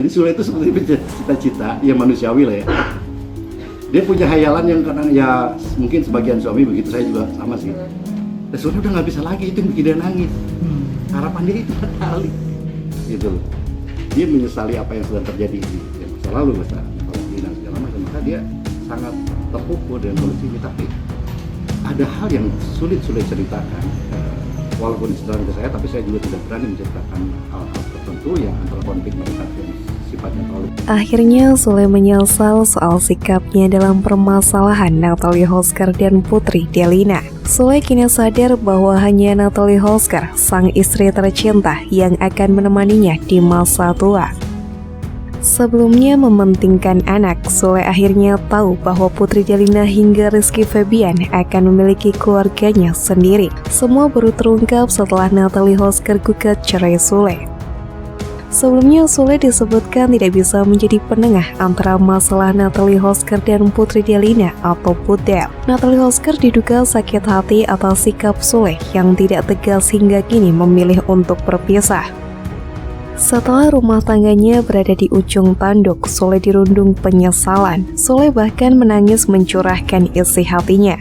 Jadi Sule itu seperti cita-cita yang manusiawi lah ya. Dia punya hayalan yang kadang ya mungkin sebagian suami begitu, saya juga sama sih. Dan Sule udah nggak bisa lagi, itu yang bikin dia nangis. Harapan dia itu Natali, gitu loh. Dia menyesali apa yang sudah terjadi di masa lalu, masa dan segala macam. Maka dia sangat terpukul dengan kondisi ini. Tapi ada hal yang sulit ceritakan. Walaupun diceritakan ke saya, tapi saya juga tidak berani menceritakan hal-hal tertentu yang antara konflik mereka yang sifatnya terlalu. Akhirnya Sule menyesal soal sikapnya dalam permasalahan Natalie Holsker dan Putri Delina. Sule kini sadar bahwa hanya Natalie Holsker, sang istri tercinta, yang akan menemaninya di masa tua. Sebelumnya mementingkan anak, Sule akhirnya tahu bahwa Putri Delina hingga Rizky Febian akan memiliki keluarganya sendiri. Semua baru terungkap setelah Natalie Holsker gugat cerai Sule. Sebelumnya Sule disebutkan tidak bisa menjadi penengah antara masalah Natalie Holsker dan Putri Delina atau Putdel. Natalie Holsker diduga sakit hati atas sikap Sule yang tidak tegas hingga kini memilih untuk berpisah. Setelah rumah tangganya berada di ujung tanduk, Sule dirundung penyesalan. Sule bahkan menangis mencurahkan isi hatinya.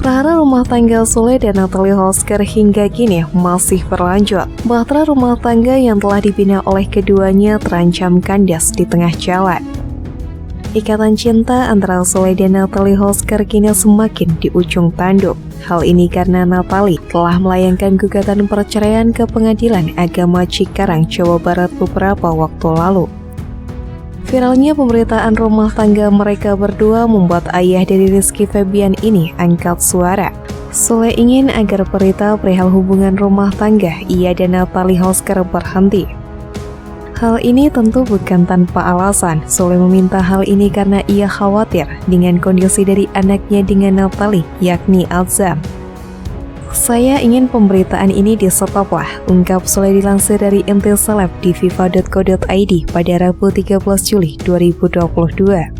Prahara rumah tangga Sule dan Natalie Holsker hingga kini masih berlanjut. Bahtera rumah tangga yang telah dibina oleh keduanya terancam kandas di tengah jalan. Ikatan cinta antara Sule dan Natalie Holsker kini semakin di ujung tanduk. Hal ini karena Natalie telah melayangkan gugatan perceraian ke Pengadilan Agama Cikarang, Jawa Barat beberapa waktu lalu. Viralnya pemberitaan rumah tangga mereka berdua membuat ayah dari Rizky Febian ini angkat suara. Sule ingin agar berita perihal hubungan rumah tangga ia dan Natalie Holsker berhenti. Hal ini tentu bukan tanpa alasan. Sule meminta hal ini karena ia khawatir dengan kondisi dari anaknya dengan Natalie, yakni Azam. Saya ingin pemberitaan ini di stop lah, ungkap Sule dilansir dari Intiseleb di viva.co.id pada Rabu 13 Juli 2022.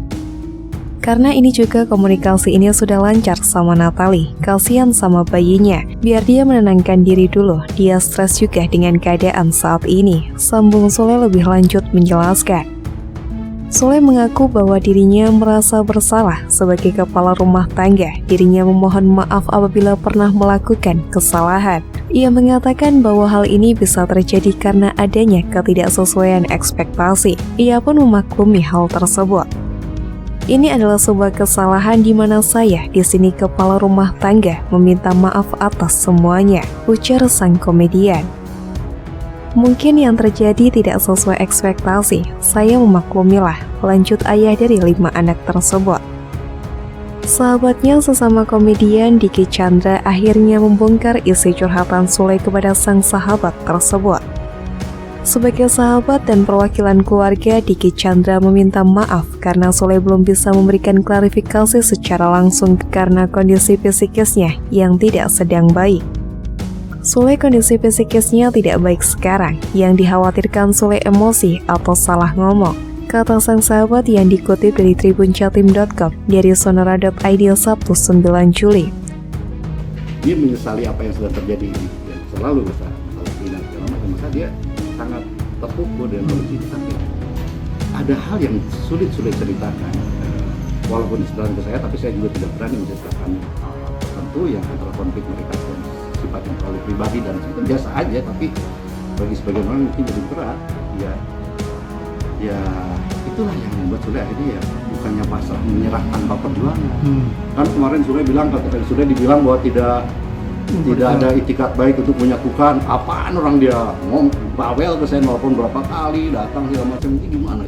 Karena ini juga komunikasi ini sudah lancar sama Natalie, kasihan sama bayinya, biar dia menenangkan diri dulu, dia stres juga dengan keadaan saat ini, sambung Sule lebih lanjut menjelaskan. Sule mengaku bahwa dirinya merasa bersalah sebagai kepala rumah tangga, dirinya memohon maaf apabila pernah melakukan kesalahan. Ia mengatakan bahwa hal ini bisa terjadi karena adanya ketidaksesuaian ekspektasi, ia pun memaklumi hal tersebut. Ini adalah sebuah kesalahan di mana saya di sini kepala rumah tangga meminta maaf atas semuanya, ujar sang komedian. Mungkin yang terjadi tidak sesuai ekspektasi, saya memaklumilah, lanjut ayah dari 5 anak tersebut. Sahabatnya sesama komedian Diki Chandra akhirnya membongkar isi curhatan Sule kepada sang sahabat tersebut. Sebagai sahabat dan perwakilan keluarga, Diki Chandra meminta maaf karena Sule belum bisa memberikan klarifikasi secara langsung karena kondisi psikisnya yang tidak sedang baik. Sule kondisi psikisnya tidak baik sekarang, yang dikhawatirkan Sule emosi atau salah ngomong, kata sang sahabat yang dikutip dari tribunjatim.com dari sonora.id Sabtu 9 Juli. Dia menyesali apa yang sudah terjadi di masa lalu, masa segala macam. Maka dia sangat terpukul dengan kondisi ini. Tapi ada hal yang sulit ceritakan, walaupun diceritakan ke saya, tapi saya juga tidak berani menceritakan hal tertentu yang antara konflik mereka yang sifatnya terlalu pribadi dan itu biasa aja. Tapi bagi sebagian orang mungkin jadi berat. Ya itulah yang membuat Sule akhirnya ya bukannya pasrah menyerah tanpa perjuangan. Kan kemarin Sule bilang, sudah dibilang bahwa tidak ada itikat baik untuk menyatukan. Apaan orang dia mau bawel ke saya walaupun berapa kali datang segala macam. Ini gimana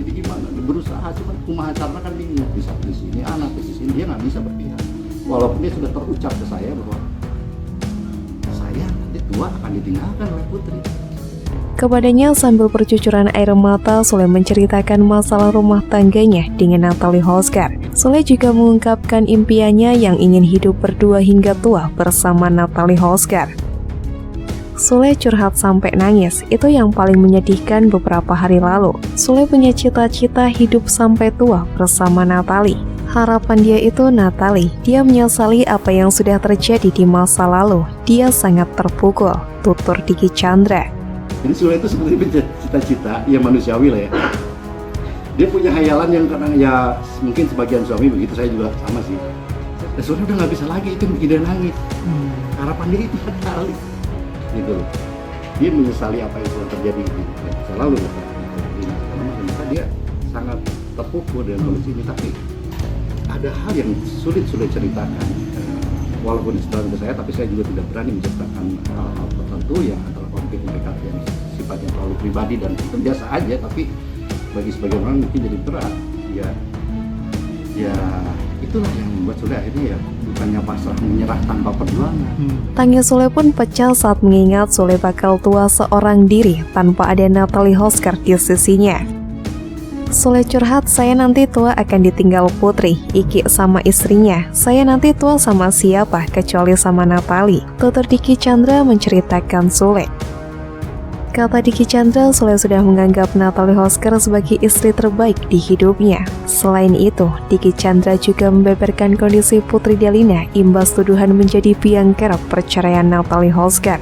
berusaha, cuma kumaha caranya kan bingung. Di sini anak, di sini dia nggak bisa berpihak, walaupun dia sudah terucap ke saya bahwa saya nanti tua akan ditinggalkan oleh Putri. Kepadanya sambil bercucuran air mata, Sule menceritakan masalah rumah tangganya dengan Natalie Holsker. Sule juga mengungkapkan impiannya yang ingin hidup berdua hingga tua bersama Natalie Holsker. Sule curhat sampai nangis, itu yang paling menyedihkan beberapa hari lalu. Sule punya cita-cita hidup sampai tua bersama Natalie. Harapan dia itu Natalie. Dia menyesali apa yang sudah terjadi di masa lalu. Dia sangat terpukul, tutur Diki Chandra. Jadi Sule itu seperti cita-cita yang manusiawi lah ya. Dia punya hayalan yang kadang ya mungkin sebagian suami begitu, saya juga sama sih. Sule udah nggak bisa lagi, itu bikin dia nangis. Harapan dia itu sekali, gitu loh. Dia menyesali apa yang sudah terjadi gitu. Selalu kata karena dia sangat terpukul dengan kondisi ini. Tapi ada hal yang sulit ceritakan. Walaupun disebarkan ke saya, tapi saya juga tidak berani menceritakan hal tertentu yang antara konflik mereka yang sifatnya terlalu pribadi dan itu biasa aja, tapi bagi sebagian orang mungkin jadi berat. Ya itulah yang membuat Sule akhirnya ya bukannya pasrah menyerah tanpa perjuangan. Tangis Sule pun pecah saat mengingat Sule bakal tua seorang diri tanpa ada Natalie Hosker di sisinya. Sule curhat, saya nanti tua akan ditinggal Putri, Iki sama istrinya. Saya nanti tua sama siapa kecuali sama Natalie. Tutur Diki Chandra menceritakan Sule. Kata Diki Chandra, Sule sudah menganggap Natalie Hosker sebagai istri terbaik di hidupnya. Selain itu, Diki Chandra juga membeberkan kondisi Putri Delina imbas tuduhan menjadi biang kerok perceraian Natalie Hosker.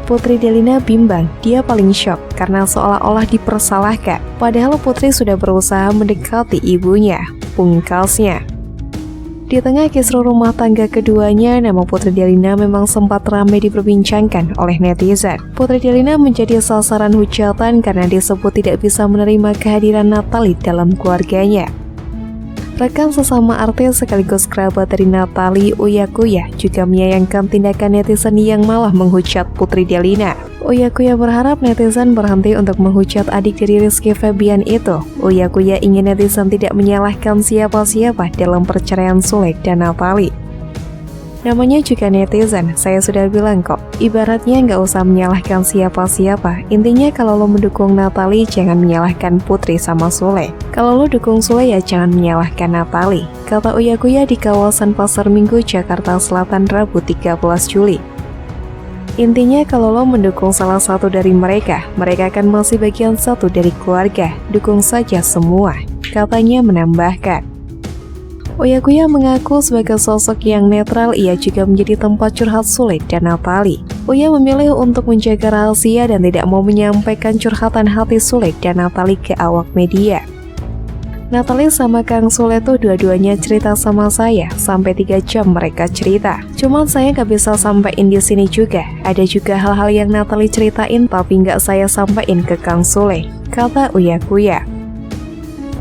Putri Delina bimbang, dia paling syok karena seolah-olah dipersalahkan. Padahal Putri sudah berusaha mendekati ibunya, pungkasnya. Di tengah kisruh rumah tangga keduanya, nama Putri Delina memang sempat ramai diperbincangkan oleh netizen. Putri Delina menjadi sasaran hujatan karena disebut tidak bisa menerima kehadiran Natalie dalam keluarganya. Rekan sesama artis sekaligus kerabat dari Natalie, Uya Kuya, juga menyayangkan tindakan netizen yang malah menghujat Putri Delina. Uya Kuya berharap netizen berhenti untuk menghujat adik dari Rizky Febian itu. Uya Kuya ingin netizen tidak menyalahkan siapa-siapa dalam perceraian Sule dan Natalie. Namanya juga netizen, saya sudah bilang kok, ibaratnya nggak usah menyalahkan siapa-siapa. Intinya kalau lo mendukung Natalie, jangan menyalahkan Putri sama Sule. Kalau lo dukung Sule ya jangan menyalahkan Natalie, kata Uya Kuya di kawasan Pasar Minggu, Jakarta Selatan, Rabu 13 Juli. Intinya kalau lo mendukung salah satu dari mereka akan masih bagian satu dari keluarga. Dukung saja semua, katanya menambahkan. Uya Kuya mengaku sebagai sosok yang netral, ia juga menjadi tempat curhat Sule dan Natalie. Uya memilih untuk menjaga rahasia dan tidak mau menyampaikan curhatan hati Sule dan Natalie ke awak media. Natalie sama Kang Sule tuh dua-duanya cerita sama saya, sampai 3 jam mereka cerita. Cuman saya gak bisa sampaikan di sini juga. Ada juga hal-hal yang Natalie ceritain tapi gak saya sampaikan ke Kang Sule, kata Uya Kuya.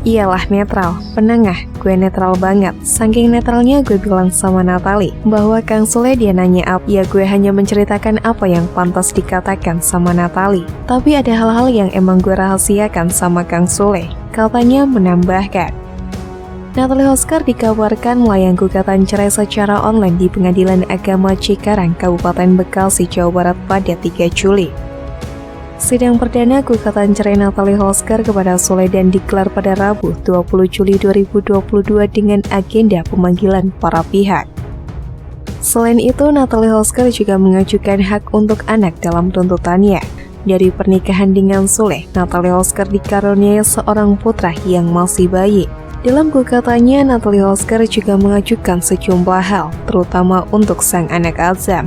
Iyalah netral, penengah, gue netral banget. Saking netralnya gue bilang sama Natalie bahwa Kang Sule dia nanya apa, ya gue hanya menceritakan apa yang pantas dikatakan sama Natalie. Tapi ada hal-hal yang emang gue rahasiakan sama Kang Sule, katanya menambahkan. Natalie Hosker dikabarkan melayang gugatan cerai secara online di Pengadilan Agama Cikarang, Kabupaten Bekasi, Jawa Barat pada 3 Juli. Sidang perdana gugatan cerai Natalie Hosker kepada Sule dan digelar pada Rabu 20 Juli 2022 dengan agenda pemanggilan para pihak. Selain itu, Natalie Hosker juga mengajukan hak untuk anak dalam tuntutannya. Dari pernikahan dengan Sule, Natalie Hosker dikaruniai seorang putra yang masih bayi. Dalam gugatannya, Natalie Hosker juga mengajukan sejumlah hal, terutama untuk sang anak Azam.